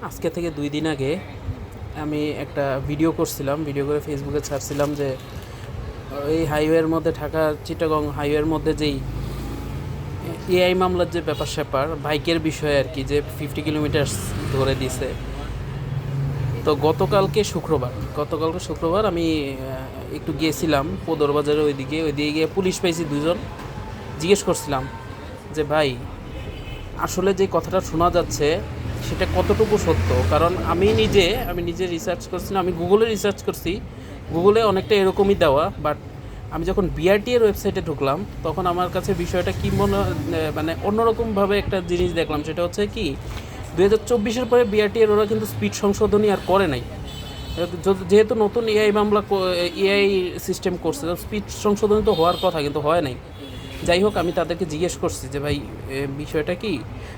আজকে থেকে 2 দিন আগে আমি একটা ভিডিও করছিলাম, ভিডিও করে ফেসবুকে ছাড়ছিলাম যে এই হাইওয়ের মধ্যে, ঢাকা চিটাগং হাইওয়ের মধ্যে যেই এআই মামলার যে ব্যাপার স্যাপার বাইকের বিষয়ে আর কি, যে 50 কিলোমিটার ধরে দিছে। তো গতকালকে শুক্রবার আমি একটু গিয়েছিলাম পদর বাজারে, ওইদিকে গিয়ে পুলিশ পাইছি 2জন। জিজ্ঞেস করছিলাম যে ভাই, আসলে যে কথাটা শোনা যাচ্ছে সেটা কতটুকু সত্য। কারণ আমি নিজে রিসার্চ করছিলাম, আমি গুগলে রিসার্চ করছি, গুগলে অনেকটা এরকমই দেওয়া। বাট আমি যখন বিআরটি এর ওয়েবসাইটে ঢুকলাম তখন আমার কাছে বিষয়টা কী মানে অন্যরকমভাবে একটা জিনিস দেখলাম। সেটা হচ্ছে কি, 2024-এর পরে বিআরটি এর ওরা কিন্তু স্পিড সংশোধনী আর করে নাই। যেহেতু নতুন এআই সিস্টেম করছে, স্পিড সংশোধনী তো হওয়ার কথা, কিন্তু হয় নাই। যাই হোক, আমি তাদেরকে জিজ্ঞেস করছি যে ভাই বিষয়টা কি।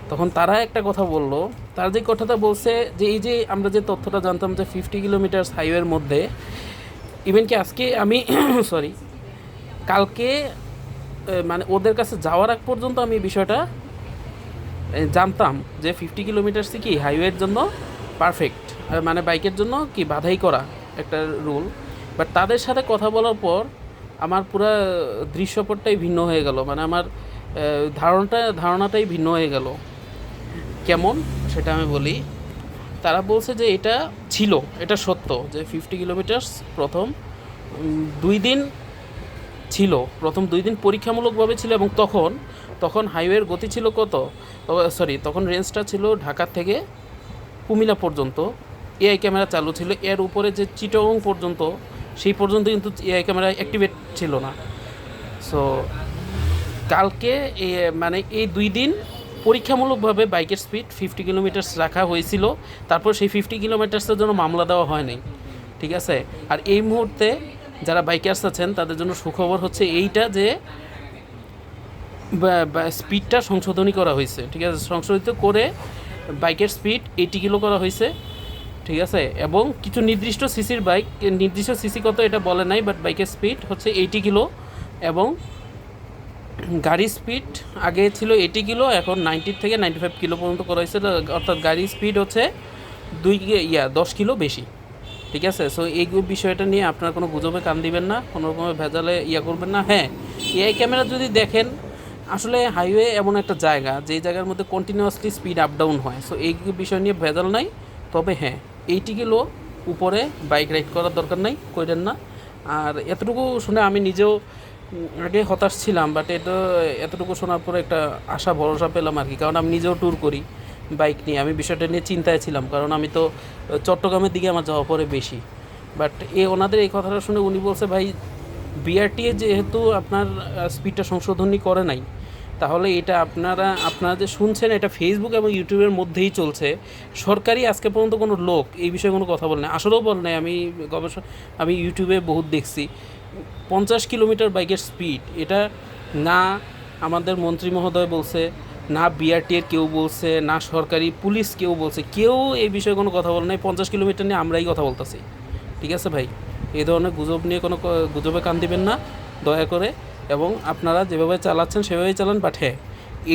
তখন তারা একটা কথা বলল। তারা যে কথাটা বলছে যে এই যে আমরা যে তথ্যটা জানতাম যে 50 কিলোমিটার হাইওয়ের মধ্যে, ইভেন কি আজকে আমি সরি, কালকে মানে ওদের কাছে যাওয়ার আগ পর্যন্ত আমি বিষয়টা জানতাম যে 50 কিলোমিটার কি হাইওয়ের জন্য পারফেক্ট, মানে বাইকের জন্য কি বাধাই করা একটা রুল। বাট তাদের সাথে কথা বলার পর আমার পুরো দৃশ্যপটটাই ভিন্ন হয়ে গেল, মানে আমার ধারণাটাই ভিন্ন হয়ে গেল। কেমন সেটা আমি বলি। তারা বলছে যে এটা সত্য যে 50 কিলোমিটার প্রথম 2 দিন ছিল, প্রথম 2 দিন পরীক্ষামূলকভাবে ছিল। এবং তখন হাইওয়ের গতি ছিল কত, তখন রেঞ্জটা ছিল ঢাকা থেকে কুমিল্লা পর্যন্ত এআই ক্যামেরা চালু ছিল। এর উপরে যে চিটাগং পর্যন্ত, সেই পর্যন্ত কিন্তু এআই ক্যামেরা অ্যাক্টিভেট ছিল না। সো কালকে মানে এই 2 দিন পরীক্ষামূলকভাবে বাইকের স্পিড 50 কিলোমিটার রাখা হয়েছিল। তারপর সেই 50 কিলোমিটার্সের জন্য মামলা দেওয়া হয় নাই, ঠিক আছে। আর এই মুহূর্তে যারা বাইকার্স আছেন তাদের জন্য সুখবর হচ্ছে এইটা যে স্পিডটা সংশোধনী করা হয়েছে, ঠিক আছে। সংশোধিত করে বাইকের স্পিড 80 কিলো করা হয়েছে, ঠিক আছে। এবং কিছু নির্দিষ্ট সিসি কত এটা বলে নাই, বাট বাইকের স্পিড হচ্ছে 80 কিলো। এবং গাড়ির স্পিড আগে ছিল 80 কিলো, এখন 90 থেকে 95 কিলো পর্যন্ত করা হয়েছে। অর্থাৎ গাড়ির স্পিড হচ্ছে 10 কিলো বেশি, ঠিক আছে। সো এই বিষয়টা নিয়ে আপনার কোনো গুজবে কান দিবেন না, কোনো রকমের ভেজালে করবেন না। হ্যাঁ, এআই ক্যামেরা যদি দেখেন, আসলে হাইওয়ে এমন একটা জায়গা, যেই জায়গার মধ্যে কন্টিনিউয়াসলি স্পিড আপ ডাউন হয়। সো এই বিষয় নিয়ে ভেজাল নাই। তবে হ্যাঁ, 80 কিলো উপরে বাইক রাইড করার দরকার নাই, করেন না। আর এতটুকু শুনে আমি নিজেও আগে হতাশ ছিলাম, বাট এতটুকু শোনার পরে একটা আশা ভরসা পেলাম আর কি। কারণ আমি নিজেও ট্যুর করি বাইক নিয়ে, আমি বিষয়টা নিয়ে চিন্তায় ছিলাম, কারণ আমি তো চট্টগ্রামের দিকে আমার যাওয়া পরে বেশি। বাট ওনাদের এই কথাটা শুনে উনি বলছে, ভাই বিআরটিএ যেহেতু আপনার স্পিডটা সংশোধনী করে নাই, তাহলে এটা আপনারা যে শুনছেন এটা ফেসবুক এবং ইউটিউবের মধ্যেই চলছে। সরকারি আজকে পর্যন্ত কোনো লোক এই বিষয়ে কোনো কথা বলে না, আসলেও বলে নাই। আমি ইউটিউবে বহুত দেখছি 50 কিলোমিটার বাইকের স্পিড, এটা না আমাদের মন্ত্রী মহোদয় বলছে, না বিআরটিএর কেউ বলছে, না সরকারি পুলিশ কেউ বলছে, কেউ এই বিষয়ে কোনো কথা বলে নাই। 50 কিলোমিটার নিয়ে আমরাই কথা বলতেছি, ঠিক আছে ভাই। এই ধরনের গুজব নিয়ে কোনো গুজবে কান দিবেন না দয়া করে। এবং আপনারা যেভাবে চালাচ্ছেন সেভাবেই চালান। বাট হ্যাঁ,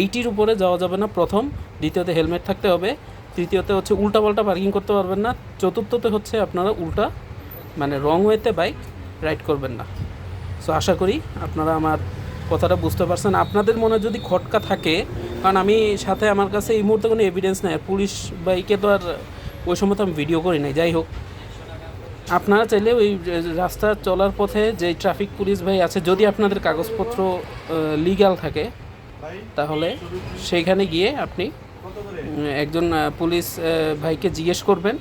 80-র উপরে যাওয়া যাবে না প্রথম। দ্বিতীয়তে হেলমেট থাকতে হবে। তৃতীয়তে হচ্ছে উল্টাপাল্টা পার্কিং করতে পারবেন না। চতুর্থতে হচ্ছে আপনারা মানে রং ওয়েতে বাইক রাইড করবেন না। সো আশা করি আপনারা আমার কথাটা বুঝতে পারছেন। আপনাদের মনে যদি খটকা থাকে, কারণ আমার কাছে এই মুহূর্তে কোনো এভিডেন্স নেই, পুলিশ বাইকে তো আর ওই সময় তো আমি ভিডিও করি নাই। যাই হোক, আপনারা চাইলে ওই রাস্তা চলার পথে যে ট্রাফিক পুলিশ ভাই আছে, যদি আপনাদের কাগজপত্র লিগ্যাল থাকে, তাহলে সেইখানে গিয়ে আপনি একজন পুলিশ ভাইকে জিজ্ঞেস করবেন।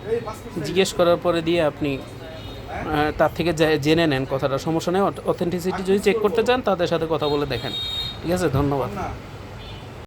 জিজ্ঞেস করার পরে দিয়ে আপনি তার থেকে জেনে নেন কথাটা, সমস্যা নেই। অথেন্টিসিটি যদি চেক করতে চান তাদের সাথে কথা বলে দেখেন, ঠিক আছে। ধন্যবাদ।